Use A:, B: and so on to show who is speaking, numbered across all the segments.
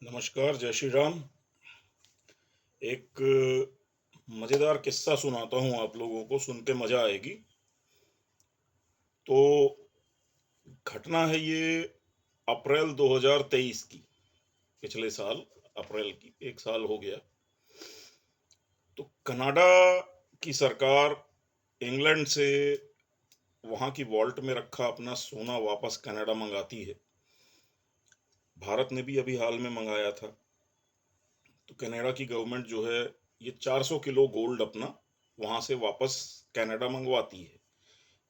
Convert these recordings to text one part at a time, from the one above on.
A: नमस्कार, जय श्री राम। एक मज़ेदार किस्सा सुनाता हूँ आप लोगों को, सुन के मज़ा आएगी। तो घटना है ये अप्रैल 2023 की, पिछले साल अप्रैल की, 1 साल हो गया। तो कनाडा की सरकार इंग्लैंड से वहाँ की वॉल्ट में रखा अपना सोना वापस कनाडा मंगाती है। भारत ने भी अभी हाल में मंगाया था। तो कनाडा की गवर्नमेंट जो है ये 400 किलो गोल्ड अपना वहाँ से वापस कनाडा मंगवाती है।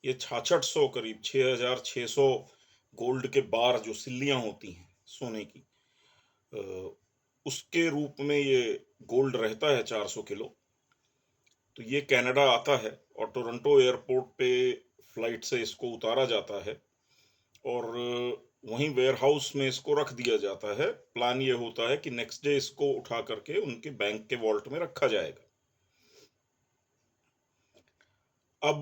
A: ये 6600 करीब 6600 गोल्ड के बार जो सिल्लियां होती हैं सोने की, अ, उसके रूप में ये गोल्ड रहता है 400 किलो। तो ये कनाडा आता है और टोरंटो एयरपोर्ट पे फ्लाइट से इसको उतारा जाता है और वहीं वेयर हाउस में इसको रख दिया जाता है। प्लान ये होता है कि नेक्स्ट डे इसको उठा करके उनके बैंक के वॉल्ट में रखा जाएगा। अब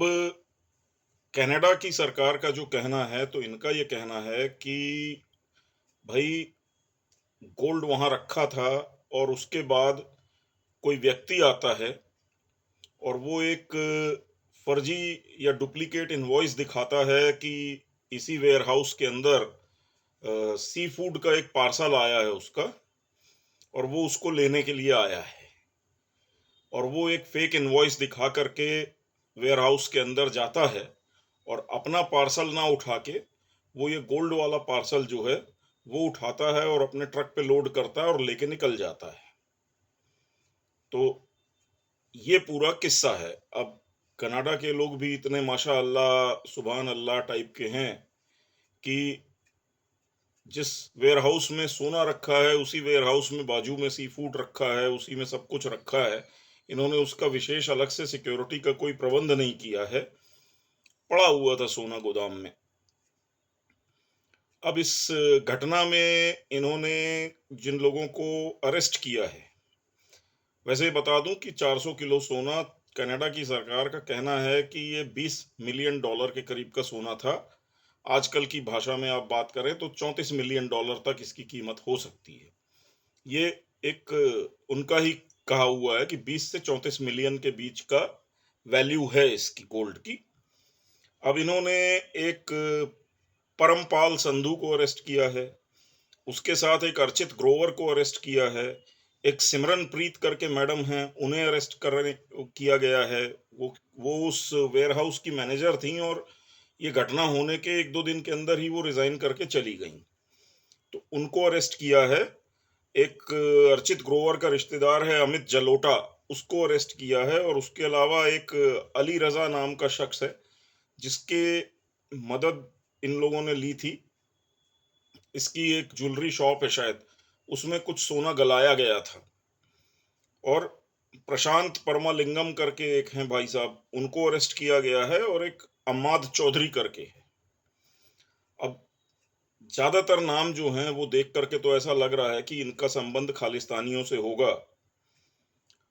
A: कनाडा की सरकार का जो कहना है, तो इनका ये कहना है कि भाई गोल्ड वहां रखा था और उसके बाद कोई व्यक्ति आता है और वो एक फर्जी या डुप्लीकेट इनवॉइस दिखाता है कि इसी वेयर हाउस के अंदर सी फूड का एक पार्सल आया है उसका, और वो उसको लेने के लिए आया है। और वो एक फेक इनवॉइस दिखा करके वेयर हाउस के अंदर जाता है और अपना पार्सल ना उठा के वो ये गोल्ड वाला पार्सल जो है वो उठाता है और अपने ट्रक पे लोड करता है और लेके निकल जाता है। तो ये पूरा किस्सा है। अब कनाडा के लोग भी इतने माशा अल्लाह सुभान अल्लाह टाइप के हैं कि जिस वेयर हाउस में सोना रखा है उसी वेयर हाउस में बाजू में सी फूड रखा है, उसी में सब कुछ रखा है। इन्होंने उसका विशेष अलग से सिक्योरिटी का कोई प्रबंध नहीं किया है, पड़ा हुआ था सोना गोदाम में। अब इस घटना में इन्होंने जिन लोगों को अरेस्ट किया है, वैसे बता दूं कि 400 किलो सोना, कनाडा की सरकार का कहना है कि ये 20 मिलियन डॉलर के करीब का सोना था। आजकल की भाषा में आप बात करें तो 34 मिलियन डॉलर तक इसकी कीमत हो सकती है। ये एक उनका ही कहा हुआ है कि 20 से 34 मिलियन के बीच का वैल्यू है इसकी गोल्ड की। अब इन्होंने एक परमपाल संधू को अरेस्ट किया है, उसके साथ एक अर्चित ग्रोवर को अरेस्ट किया है, एक सिमरनप्रीत करके मैडम हैं उन्हें अरेस्ट करने किया गया है। वो उस वेयर हाउस की मैनेजर थी और ये घटना होने के 1-2 दिन के अंदर ही वो रिजाइन करके चली गई। तो उनको अरेस्ट किया है। एक अर्चित ग्रोवर का रिश्तेदार है अमित जलोटा, उसको अरेस्ट किया है। और उसके अलावा एक अली रजा नाम का शख्स है जिसके मदद इन लोगों ने ली थी। इसकी एक ज्वेलरी शॉप है शायद, उसमें कुछ सोना गलाया गया था। और प्रशांत परमालिंगम करके एक हैं भाई साहब, उनको अरेस्ट किया गया है। और एक अम्माद चौधरी करके है। अब ज्यादातर नाम जो हैं वो देख करके तो ऐसा लग रहा है कि इनका संबंध खालिस्तानियों से होगा।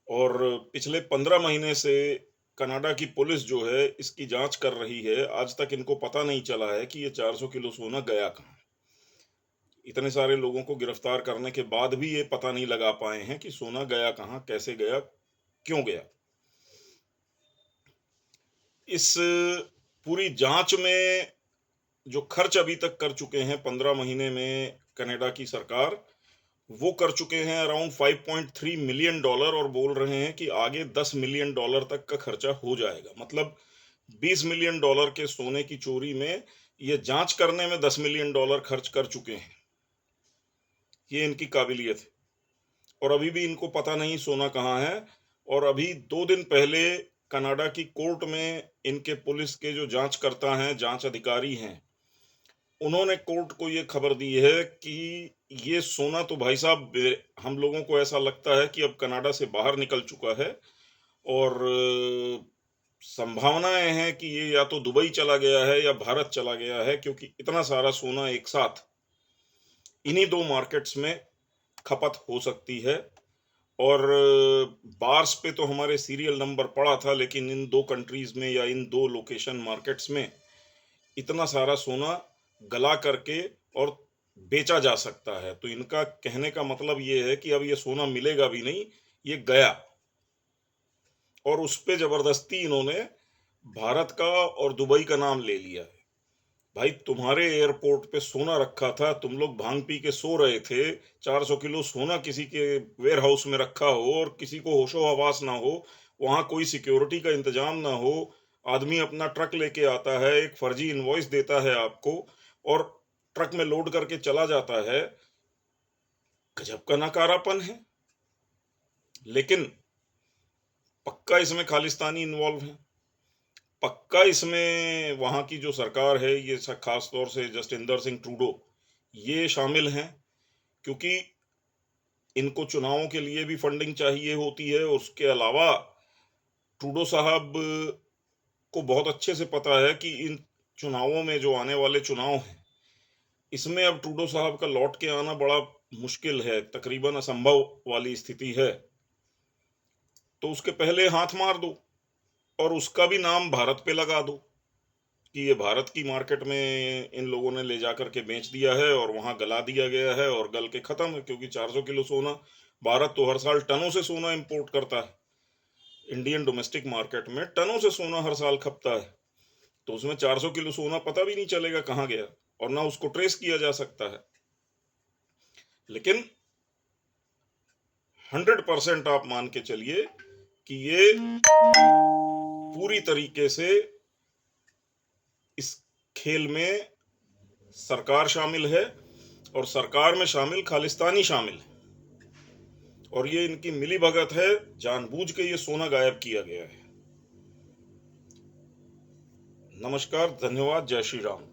A: और पिछले 15 महीने से कनाडा की पुलिस जो है इसकी जांच कर रही है। आज तक इनको पता नहीं चला है कि ये 400 किलो सोना गया कहाँ। इतने सारे लोगों को गिरफ्तार करने के बाद भी ये पता नहीं लगा पाए हैं कि सोना गया कहाँ, कैसे गया, क्यों गया। इस पूरी जांच में जो खर्च अभी तक कर चुके हैं 15 महीने में कनाडा की सरकार, वो कर चुके हैं अराउंड 5.3 मिलियन डॉलर। और बोल रहे हैं कि आगे 10 मिलियन डॉलर तक का खर्चा हो जाएगा। मतलब 20 मिलियन डॉलर के सोने की चोरी में ये जांच करने में 10 मिलियन डॉलर खर्च कर चुके हैं। ये इनकी काबिलियत है। और अभी भी इनको पता नहीं सोना कहाँ है। और अभी 2 दिन पहले कनाडा की कोर्ट में इनके पुलिस के जो जांचकर्ता हैं, जांच अधिकारी हैं, उन्होंने कोर्ट को ये खबर दी है कि ये सोना तो भाई साहब हम लोगों को ऐसा लगता है कि अब कनाडा से बाहर निकल चुका है। और संभावनाएं हैं कि ये या तो दुबई चला गया है या भारत चला गया है, क्योंकि इतना सारा सोना एक साथ इन्हीं दो मार्केट्स में खपत हो सकती है। और बार्स पे तो हमारे सीरियल नंबर पड़ा था, लेकिन इन दो कंट्रीज में या इन दो लोकेशन मार्केट्स में इतना सारा सोना गला करके और बेचा जा सकता है। तो इनका कहने का मतलब ये है कि अब ये सोना मिलेगा भी नहीं, ये गया। और उस पे जबरदस्ती इन्होंने भारत का और दुबई का नाम ले लिया है। भाई तुम्हारे एयरपोर्ट पे सोना रखा था, तुम लोग भांग पी के सो रहे थे, 400 किलो सोना किसी के वेयर हाउस में रखा हो और किसी को होशो हवास ना हो, वहां कोई सिक्योरिटी का इंतजाम ना हो, आदमी अपना ट्रक लेके आता है, एक फर्जी इनवॉइस देता है आपको और ट्रक में लोड करके चला जाता है। गजब का नकारापन है। लेकिन पक्का इसमें खालिस्तानी इन्वॉल्व है, पक्का इसमें वहां की जो सरकार है, ये खास तौर से जसटिंदर सिंह ट्रूडो, ये शामिल हैं। क्योंकि इनको चुनावों के लिए भी फंडिंग चाहिए होती है। उसके अलावा ट्रूडो साहब को बहुत अच्छे से पता है कि इन चुनावों में, जो आने वाले चुनाव हैं, इसमें अब ट्रूडो साहब का लौट के आना बड़ा मुश्किल है, तकरीबन असंभव वाली स्थिति है। तो उसके पहले हाथ मार दो और उसका भी नाम भारत पे लगा दो कि ये भारत की मार्केट में इन लोगों ने ले जा करके बेच दिया है और वहां गला दिया गया है और गल के खत्म है। क्योंकि 400 किलो सोना, भारत तो हर साल टनों से सोना इंपोर्ट करता है, इंडियन डोमेस्टिक मार्केट में टनों से सोना हर साल खपता है। तो उसमें 400 किलो सोना पता भी नहीं चलेगा कहाँ गया, और ना उसको ट्रेस किया जा सकता है। लेकिन 100% आप मान के चलिए कि ये पूरी तरीके से इस खेल में सरकार शामिल है और सरकार में शामिल खालिस्तानी शामिल है। और ये इनकी मिली भगत है, जानबूझ के ये सोना गायब किया गया है। नमस्कार, धन्यवाद, जय श्री राम।